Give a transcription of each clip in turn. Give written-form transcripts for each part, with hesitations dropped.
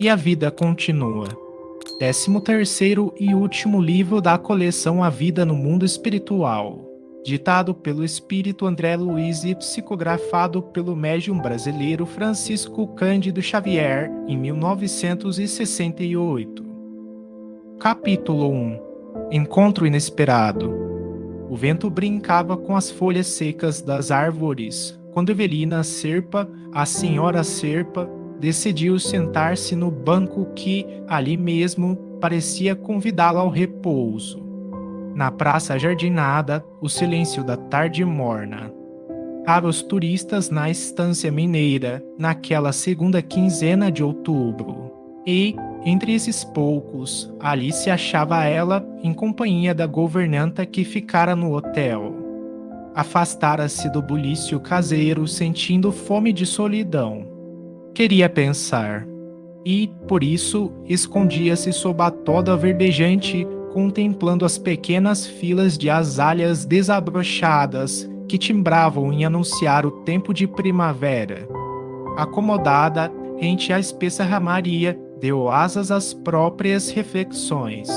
E a vida continua. 13º e último livro da coleção A Vida no Mundo Espiritual. Ditado pelo espírito André Luiz e psicografado pelo médium brasileiro Francisco Cândido Xavier em 1968. Capítulo 1. Encontro inesperado. O vento brincava com as folhas secas das árvores, quando Evelina Serpa, a senhora Serpa, decidiu sentar-se no banco que, ali mesmo, parecia convidá-la ao repouso. Na praça jardinada, o silêncio da tarde morna. Para os turistas na estância mineira, naquela segunda quinzena de outubro. E, entre esses poucos, ali se achava ela em companhia da governanta que ficara no hotel. Afastara-se do bulício caseiro, sentindo fome de solidão. Queria pensar. E, por isso, escondia-se sob a toda verdejante, contemplando as pequenas filas de azaleas desabrochadas que timbravam em anunciar o tempo de primavera. Acomodada, rente à espessa ramaria, deu asas às próprias reflexões.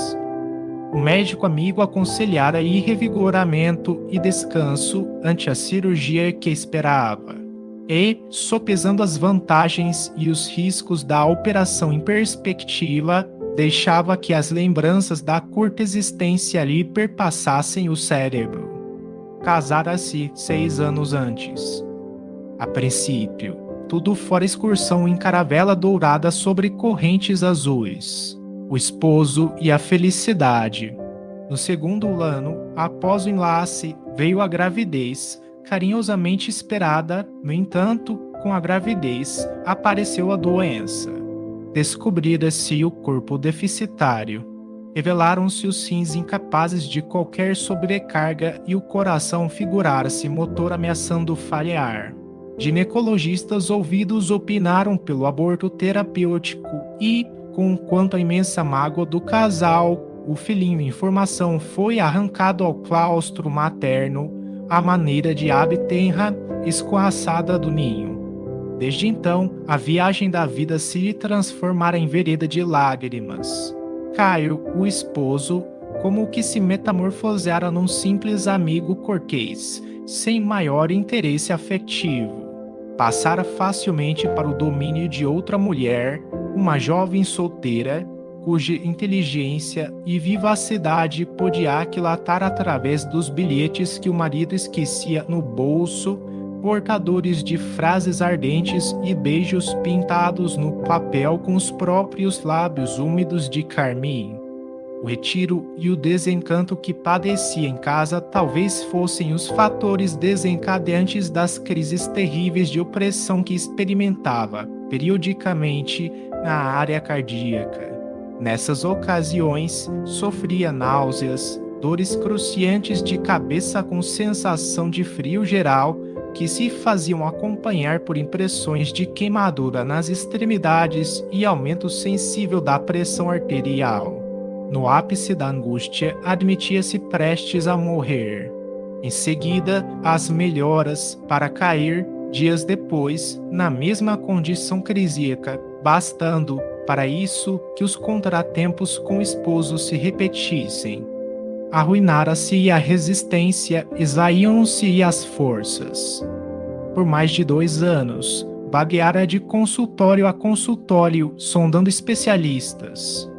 O médico amigo aconselhara revigoramento e descanso ante a cirurgia que esperava. E, sopesando as vantagens e os riscos da operação em perspectiva, deixava que as lembranças da curta existência lhe perpassassem o cérebro. Casara-se 6 anos antes. A princípio, tudo fora excursão em caravela dourada sobre correntes azuis. O esposo e a felicidade. No segundo ano, após o enlace, veio a gravidez, carinhosamente esperada. No entanto, com a gravidez, apareceu a doença. Descobrira-se o corpo deficitário. Revelaram-se os rins incapazes de qualquer sobrecarga e o coração figurara-se motor ameaçando falhar. Ginecologistas ouvidos opinaram pelo aborto terapêutico e, com quanto à imensa mágoa do casal, o filhinho em formação foi arrancado ao claustro materno, à maneira de ave tenra escorraçada do ninho. Desde então, a viagem da vida se transformara em vereda de lágrimas. Caio, o esposo, como que se metamorfoseara num simples amigo cortês, sem maior interesse afetivo. Passara facilmente para o domínio de outra mulher, uma jovem solteira, cuja inteligência e vivacidade podia aquilatar através dos bilhetes que o marido esquecia no bolso, portadores de frases ardentes e beijos pintados no papel com os próprios lábios úmidos de carmim. O retiro e o desencanto que padecia em casa talvez fossem os fatores desencadeantes das crises terríveis de opressão que experimentava, periodicamente, na área cardíaca. Nessas ocasiões, sofria náuseas, dores cruciantes de cabeça com sensação de frio geral, que se faziam acompanhar por impressões de queimadura nas extremidades e aumento sensível da pressão arterial. No ápice da angústia, admitia-se prestes a morrer. Em seguida, as melhoras, para cair, dias depois, na mesma condição crisíaca, bastando, para isso, que os contratempos com o esposo se repetissem. Arruinara-se a resistência, esvaíam-se as forças. Por mais de 2 anos, vagueara de consultório a consultório, sondando especialistas.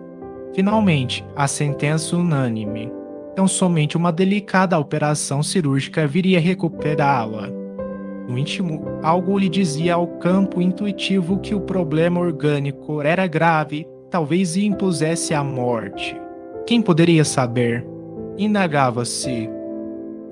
Finalmente, a sentença unânime. Então somente uma delicada operação cirúrgica viria recuperá-la. No íntimo, algo lhe dizia ao campo intuitivo que o problema orgânico era grave, talvez lhe impusesse a morte. Quem poderia saber? Indagava-se.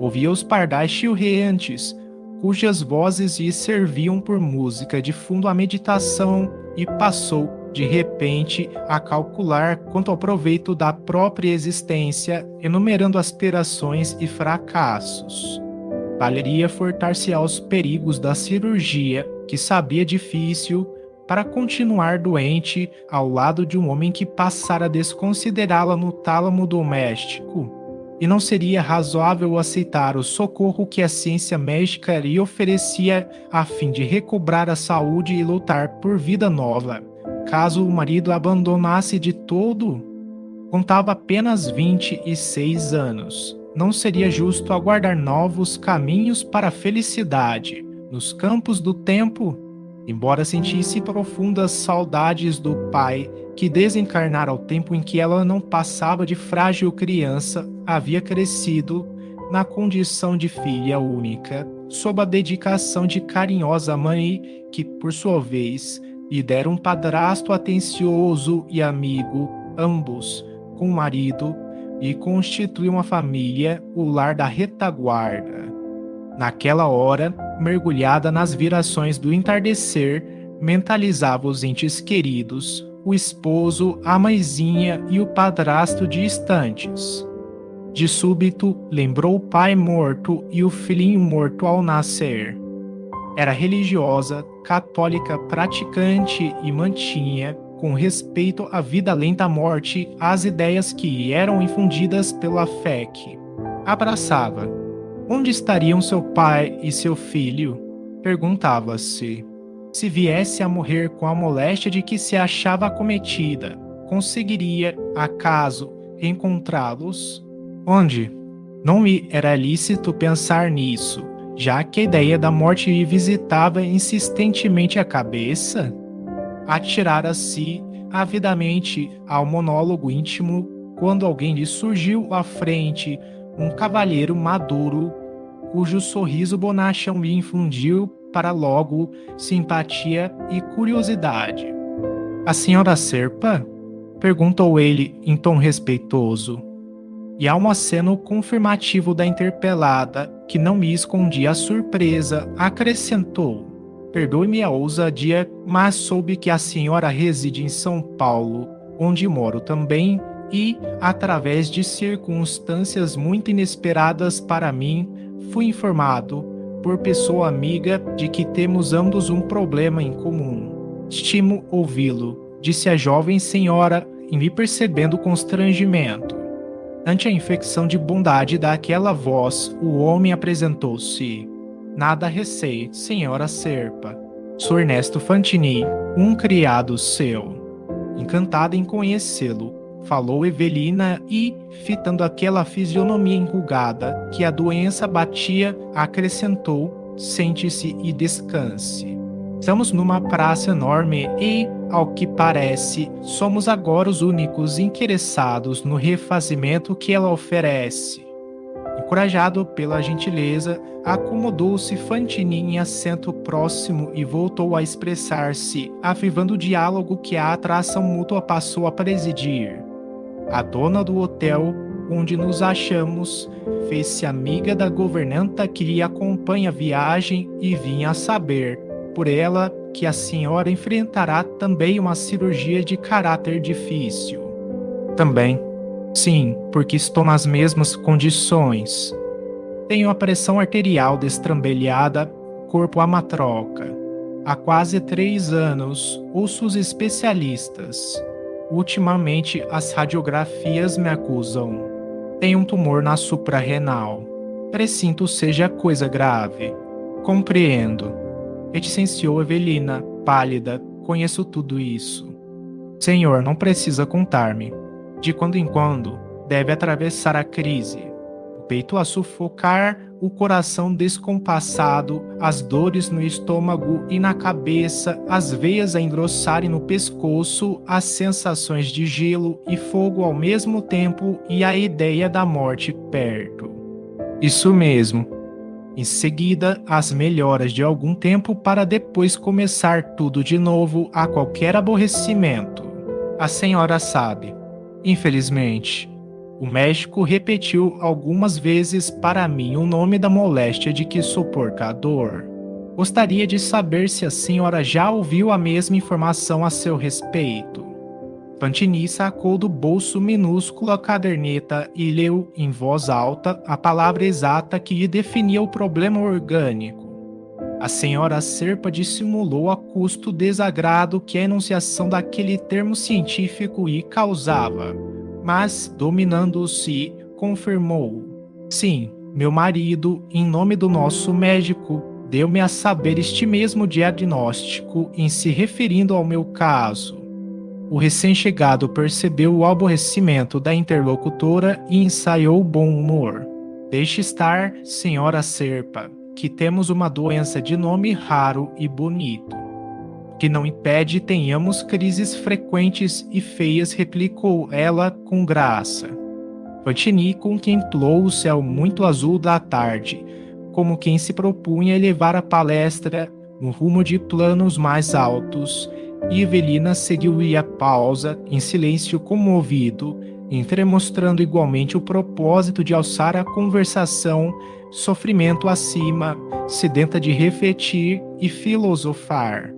Ouvia os pardais chilreantes, cujas vozes lhe serviam por música de fundo à meditação, e passou, de repente, a calcular quanto ao proveito da própria existência, enumerando aspirações e fracassos. Valeria furtar-se aos perigos da cirurgia, que sabia difícil, para continuar doente ao lado de um homem que passara a desconsiderá-la no tálamo doméstico. E não seria razoável aceitar o socorro que a ciência médica lhe oferecia a fim de recobrar a saúde e lutar por vida nova, caso o marido a abandonasse de todo? Contava apenas 26 anos. Não seria justo aguardar novos caminhos para a felicidade nos campos do tempo? Embora sentisse profundas saudades do pai, que desencarnara ao tempo em que ela não passava de frágil criança, havia crescido na condição de filha única, sob a dedicação de carinhosa mãe, que, por sua vez, lhe dera um padrasto atencioso e amigo, ambos com o marido, e constitui uma família, o lar da retaguarda. Naquela hora, mergulhada nas virações do entardecer, mentalizava os entes queridos, o esposo, a mãezinha e o padrasto distantes. De súbito, lembrou o pai morto e o filhinho morto ao nascer. Era religiosa, católica praticante e mantinha, com respeito à vida além da morte, as ideias que eram infundidas pela fé que abraçava. Onde estariam seu pai e seu filho? Perguntava-se. Se viesse a morrer com a moléstia de que se achava acometida, conseguiria, acaso, encontrá-los? Onde? Não me era lícito pensar nisso, já que a ideia da morte lhe visitava insistentemente a cabeça. Atirara-se avidamente ao monólogo íntimo quando alguém lhe surgiu à frente, um cavalheiro maduro, cujo sorriso bonachão lhe infundiu para logo simpatia e curiosidade. A senhora Serpa? Perguntou ele em tom respeitoso. E ao aceno confirmativo da interpelada, que não me escondia a surpresa, acrescentou: perdoe-me a ousadia, mas soube que a senhora reside em São Paulo, onde moro também, e, através de circunstâncias muito inesperadas para mim, fui informado, por pessoa amiga, de que temos ambos um problema em comum. Estimo ouvi-lo, disse a jovem senhora, em me percebendo constrangimento. Ante a infecção de bondade daquela voz, o homem apresentou-se. Nada receio, senhora Serpa. Sou Ernesto Fantini, um criado seu. Encantada em conhecê-lo, falou Evelina e, fitando aquela fisionomia enrugada que a doença batia, acrescentou: sente-se e descanse. Estamos numa praça enorme e, ao que parece, somos agora os únicos interessados no refazimento que ela oferece. Encorajado pela gentileza, acomodou-se Fantini em assento próximo e voltou a expressar-se, avivando o diálogo que a atração mútua passou a presidir. A dona do hotel, onde nos achamos, fez-se amiga da governanta que lhe acompanha a viagem e vinha a saber, por ela, que a senhora enfrentará também uma cirurgia de caráter difícil. Também. Sim, porque estou nas mesmas condições. Tenho a pressão arterial destrambelhada, corpo a matroca. Há quase 3 anos, ouço os especialistas. Ultimamente, as radiografias me acusam. Tenho um tumor na suprarrenal. Presinto seja coisa grave. Compreendo. Reticenciou Evelina, pálida. Conheço tudo isso. Senhor, não precisa contar-me. De quando em quando, deve atravessar a crise. O peito a sufocar, o coração descompassado, as dores no estômago e na cabeça, as veias a engrossarem no pescoço, as sensações de gelo e fogo ao mesmo tempo e a ideia da morte perto. Isso mesmo. Em seguida, as melhoras de algum tempo para depois começar tudo de novo a qualquer aborrecimento. A senhora sabe. Infelizmente, o médico repetiu algumas vezes para mim o nome da moléstia de que sou portador. Gostaria de saber se a senhora já ouviu a mesma informação a seu respeito. Fantini sacou do bolso minúsculo a caderneta e leu em voz alta a palavra exata que lhe definia o problema orgânico. A senhora Serpa dissimulou a custo o desagrado que a enunciação daquele termo científico lhe causava, mas, dominando-se, confirmou: sim, meu marido, em nome do nosso médico, deu-me a saber este mesmo diagnóstico em se referindo ao meu caso. O recém-chegado percebeu o aborrecimento da interlocutora e ensaiou o bom humor. Deixe estar, senhora Serpa, que temos uma doença de nome raro e bonito, que não impede tenhamos crises frequentes e feias, replicou ela com graça. Fantini contemplou o céu muito azul da tarde, como quem se propunha elevar a palestra no rumo de planos mais altos, e Evelina seguiu-lhe a pausa em silêncio comovido, entremostrando igualmente o propósito de alçar a conversação, sofrimento acima, sedenta de refletir e filosofar.